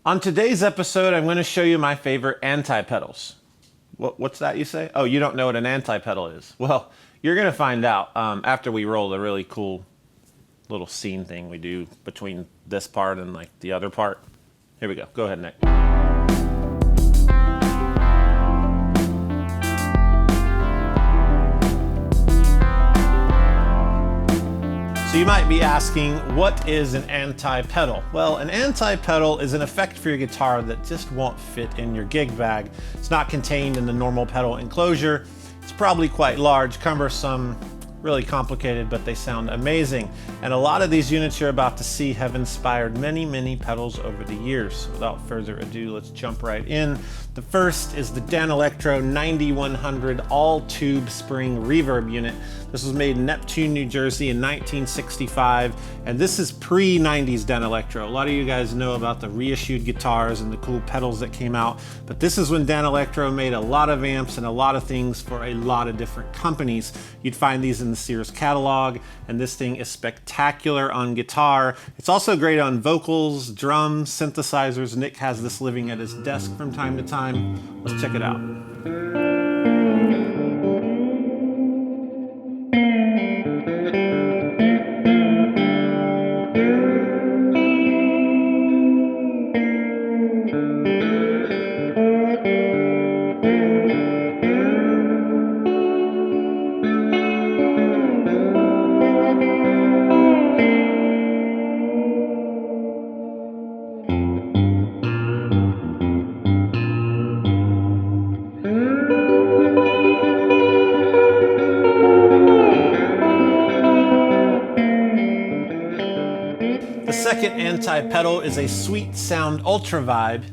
On today's episode, I'm going to show you my favorite anti-pedals. What's that you say? Oh, you don't know what an anti-pedal is. Well, you're going to find out after we roll the really cool little scene thing we do between this part and like the other part. Here we go. Go ahead, Nick. So you might be asking, what is an anti-pedal? Well, an anti-pedal is an effect for your guitar that just won't fit in your gig bag. It's not contained in the normal pedal enclosure. It's probably quite large, cumbersome, really complicated, but they sound amazing. And a lot of these units you're about to see have inspired many pedals over the years. Without further ado, let's jump right in. The first is the Danelectro 9100 all-tube spring reverb unit. This was made in Neptune, New Jersey in 1965, and this is pre-90s Danelectro. A lot of you guys know about the reissued guitars and the cool pedals that came out, but this is when Danelectro made a lot of amps and a lot of things for a lot of different companies. You'd find these in the Sears catalog, and this thing is spectacular on guitar. It's also great on vocals, drums, synthesizers. Nick has this living at his desk from time to time. Let's check it out. The second anti-pedal is a Sweet Sound Ultra Vibe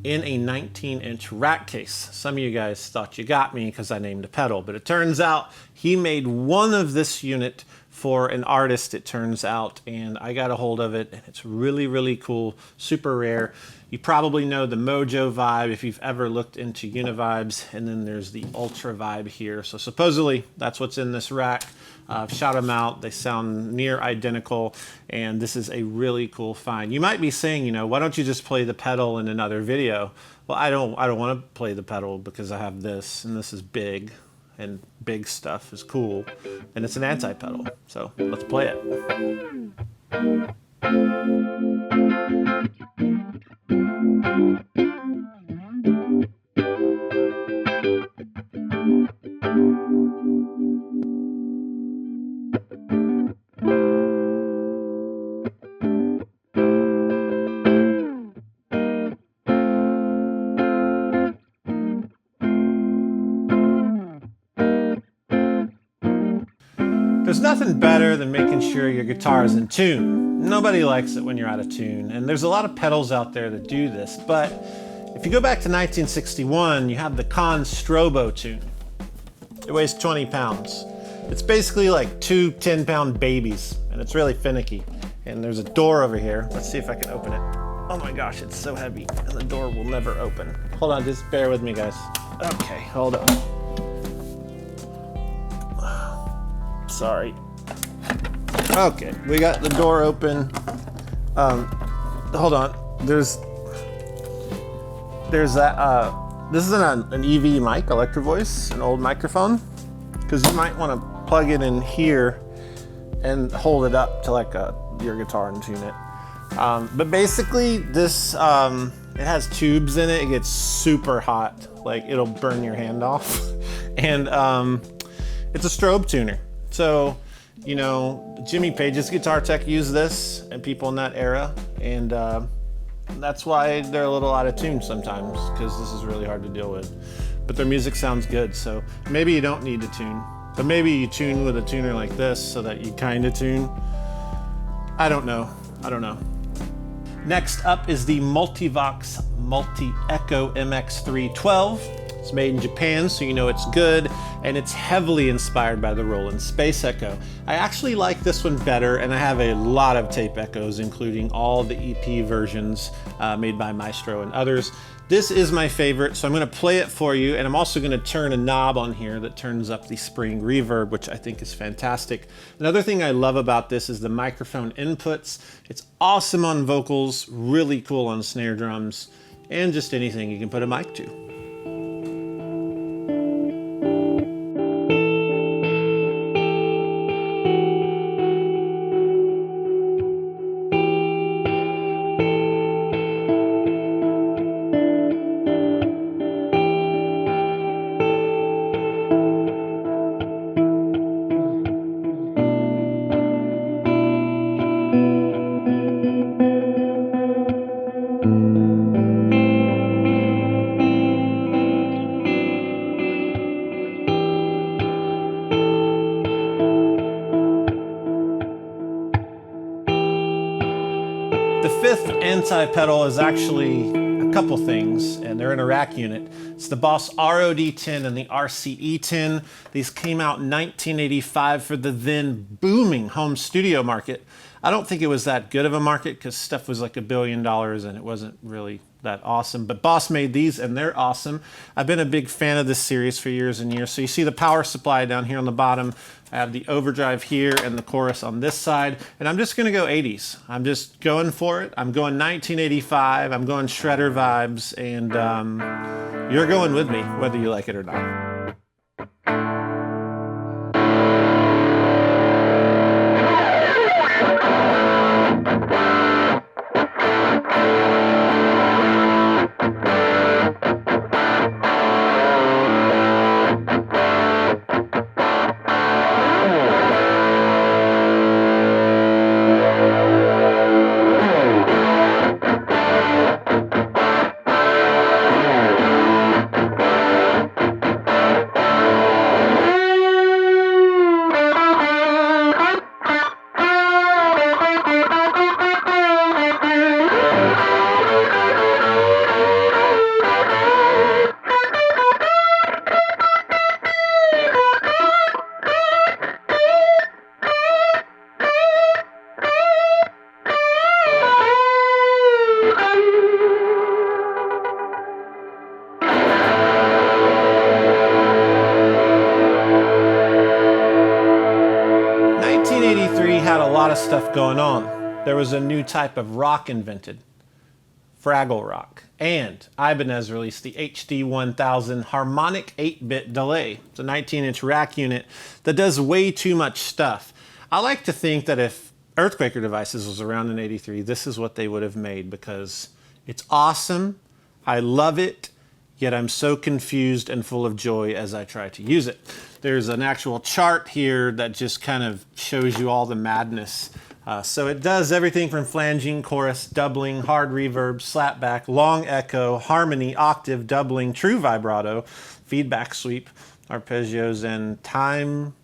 in a 19-inch rack case. Some of you guys thought you got me because I named a pedal, but it turns out he made one of this unit for an artist, it turns out, and I got a hold of it, and it's really cool, super rare. You probably know the Mojo Vibe if you've ever looked into Univibes, and then there's the Ultra Vibe here. So supposedly that's what's in this rack. I've shot them out, they sound near identical, and this is a really cool find. You might be saying, you know, why don't you just play the pedal in another video? Well, I don't want to play the pedal because I have this, and this is big, and big stuff is cool, and it's an anti-pedal. So let's play it. There's nothing better than making sure your guitar is in tune. Nobody likes it when you're out of tune, and there's a lot of pedals out there that do this, but if you go back to 1961, you have the Conn Strobotuner. It weighs 20 pounds. It's basically like two 10-pound babies, and it's really finicky. And there's a door over here. Let's see if I can open it. Oh my gosh, it's so heavy, and the door will never open. Hold on, just bear with me, guys. Okay, hold on. Sorry. Okay, we got the door open. Hold on. There's that. This is an EV mic, Electro Voice, an old microphone, because you might want to plug it in here and hold it up to like your guitar and tune it. But basically, this it has tubes in it. It gets super hot, like it'll burn your hand off, and it's a strobe tuner. So, you know, Jimmy Page's Guitar Tech used this, and people in that era, and that's why they're a little out of tune sometimes, because this is really hard to deal with. But their music sounds good, so maybe you don't need to tune, but maybe you tune with a tuner like this so that you kind of tune. I don't know. Next up is the Multivox Multi-Echo MX312. It's made in Japan, so you know it's good, and it's heavily inspired by the Roland Space Echo. I actually like this one better, and I have a lot of tape echoes, including all the EP versions made by Maestro and others. This is my favorite, so I'm going to play it for you, and I'm also going to turn a knob on here that turns up the spring reverb, which I think is fantastic. Another thing I love about this is the microphone inputs. It's awesome on vocals, really cool on snare drums, and just anything you can put a mic to. The fifth anti-pedal is actually a couple things, and they're in a rack unit. It's the Boss ROD10 and the RCE10. These came out in 1985 for the then booming home studio market. I don't think it was that good of a market because stuff was like $1 billion and it wasn't really that awesome, but Boss made these and they're awesome. I've been a big fan of this series for years and years. So you see the power supply down here on the bottom. I have the overdrive here and the chorus on this side, and I'm just gonna go 80s. I'm just going for it. I'm going 1985, I'm going shredder vibes, and you're going with me, whether you like it or not. Had a lot of stuff going on. There was a new type of rock invented, Fraggle Rock, and Ibanez released the HD1000 Harmonic 8-bit delay. It's a 19-inch rack unit that does way too much stuff. I like to think that if Earthquaker Devices was around in '83, this is what they would have made because it's awesome, I love it, yet I'm so confused and full of joy as I try to use it. There's an actual chart here that just kind of shows you all the madness. So it does everything from flanging, chorus, doubling, hard reverb, slapback, long echo, harmony, octave, doubling, true vibrato, feedback sweep, arpeggios, and time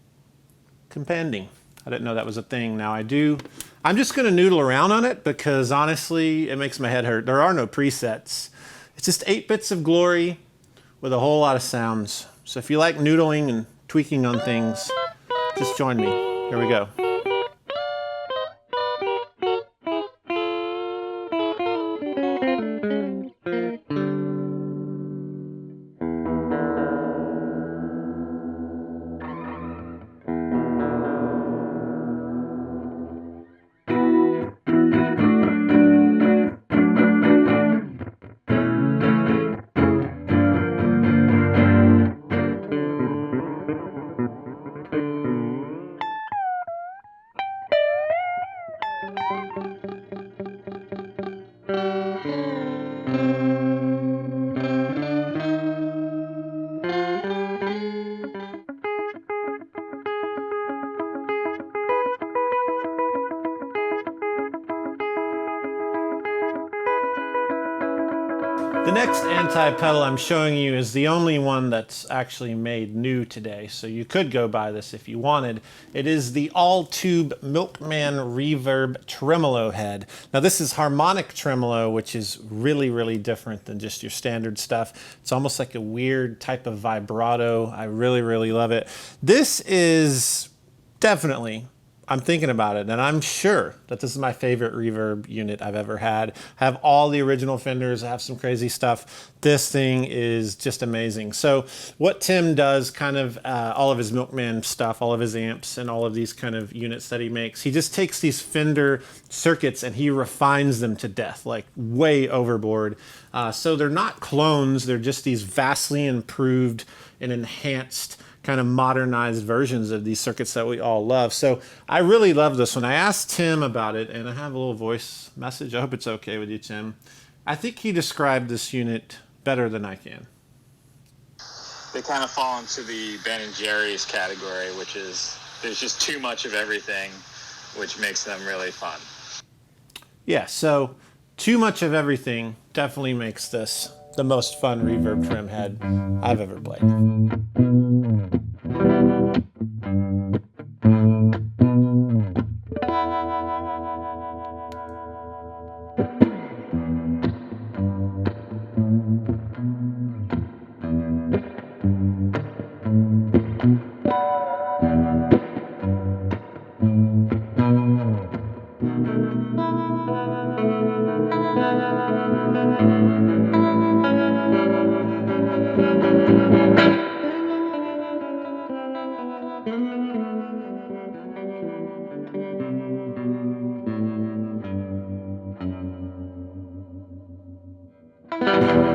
compending. I didn't know that was a thing. Now I do. I'm just going to noodle around on it because honestly, it makes my head hurt. There are no presets. It's just 8 bits of glory with a whole lot of sounds. So if you like noodling and tweaking on things, just join me. Here we go. The next anti-pedal I'm showing you is the only one that's actually made new today, so you could go buy this if you wanted. It is the all-tube Milkman Reverb Tremolo head. Now this is harmonic tremolo, which is really, really different than just your standard stuff. It's almost like a weird type of vibrato. I really, really love it. This is definitely, I'm thinking about it, and I'm sure that this is my favorite reverb unit I've ever had. I have all the original Fenders, I have some crazy stuff. This thing is just amazing. So what Tim does, kind of all of his Milkman stuff, all of his amps and all of these kind of units that he makes, he just takes these Fender circuits and he refines them to death, like way overboard. So they're not clones, they're just these vastly improved and enhanced kind of modernized versions of these circuits that we all love. So I really love this one. I asked Tim about it, and I have a little voice message. I hope it's okay with you, Tim. I think he described this unit better than I can. They kind of fall into the Ben & Jerry's category, which is there's just too much of everything, which makes them really fun. Yeah, so too much of everything definitely makes this the most fun reverb trim head I've ever played.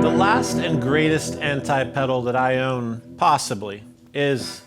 The last and greatest anti-pedal that I own, possibly, is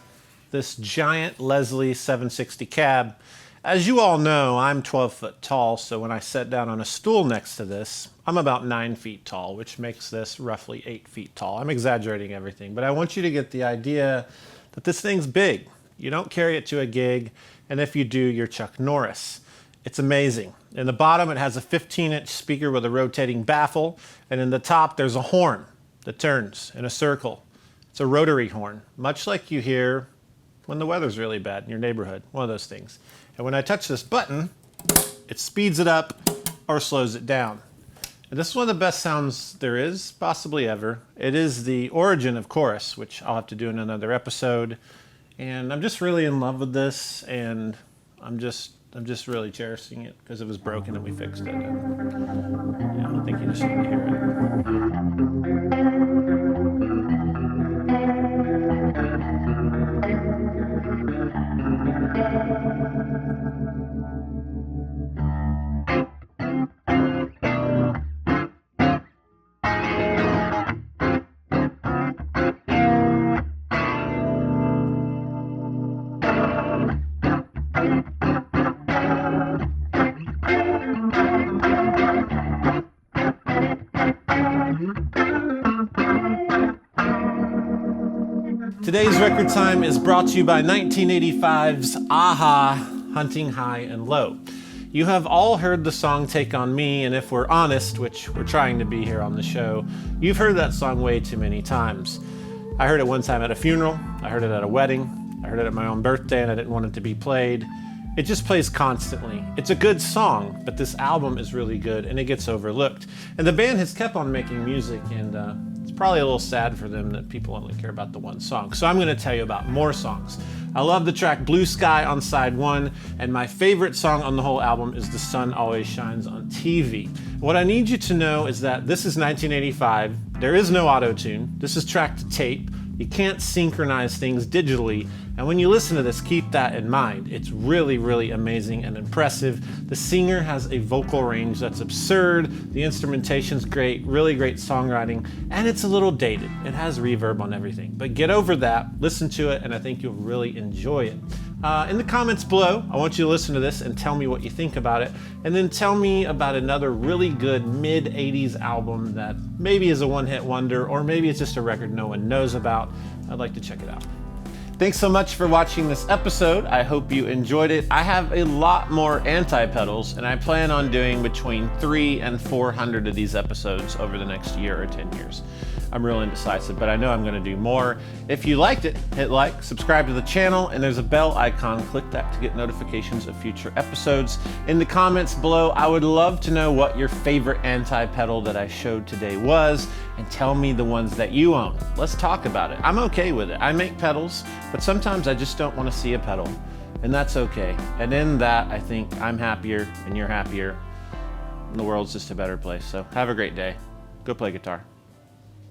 this giant Leslie 760 cab. As you all know, I'm 12 foot tall, so when I sit down on a stool next to this, I'm about 9 feet tall, which makes this roughly 8 feet tall. I'm exaggerating everything, but I want you to get the idea that this thing's big. You don't carry it to a gig, and if you do, you're Chuck Norris. It's amazing. In the bottom, it has a 15-inch speaker with a rotating baffle, and in the top, there's a horn that turns in a circle. It's a rotary horn, much like you hear when the weather's really bad in your neighborhood, one of those things. And when I touch this button, it speeds it up or slows it down. And this is one of the best sounds there is, possibly ever. It is the origin of chorus, which I'll have to do in another episode. And I'm just really in love with this, and I'm just really cherishing it because it was broken and we fixed it. And, yeah, I think you just need to hear it. Today's record time is brought to you by 1985's Aha, Hunting High and Low. You have all heard the song Take On Me, and if we're honest, which we're trying to be here on the show, you've heard that song way too many times. I heard it one time at a funeral, I heard it at a wedding, I heard it at my own birthday and I didn't want it to be played. It just plays constantly. It's a good song, but this album is really good and it gets overlooked. And the band has kept on making music, and it's probably a little sad for them that people only care about the one song. So I'm gonna tell you about more songs. I love the track Blue Sky on side 1, and my favorite song on the whole album is The Sun Always Shines on TV. What I need you to know is that this is 1985. There is no auto-tune. This is tracked to tape. You can't synchronize things digitally, and when you listen to this, keep that in mind. It's really, really amazing and impressive. The singer has a vocal range that's absurd, the instrumentation's great, really great songwriting, and it's a little dated. It has reverb on everything, but get over that, listen to it, and I think you'll really enjoy it. In the comments below, I want you to listen to this and tell me what you think about it, and then tell me about another really good mid-80s album that maybe is a one-hit wonder, or maybe it's just a record no one knows about. I'd like to check it out. Thanks so much for watching this episode. I hope you enjoyed it. I have a lot more anti-pedals, and I plan on doing between 300 and 400 of these episodes over the next year or 10 years. I'm real indecisive, but I know I'm gonna do more. If you liked it, hit like, subscribe to the channel, and there's a bell icon. Click that to get notifications of future episodes. In the comments below, I would love to know what your favorite anti-pedal that I showed today was, and tell me the ones that you own. Let's talk about it. I'm okay with it. I make pedals, but sometimes I just don't want to see a pedal, and that's okay. And in that, I think I'm happier and you're happier, and the world's just a better place. So have a great day. Go play guitar.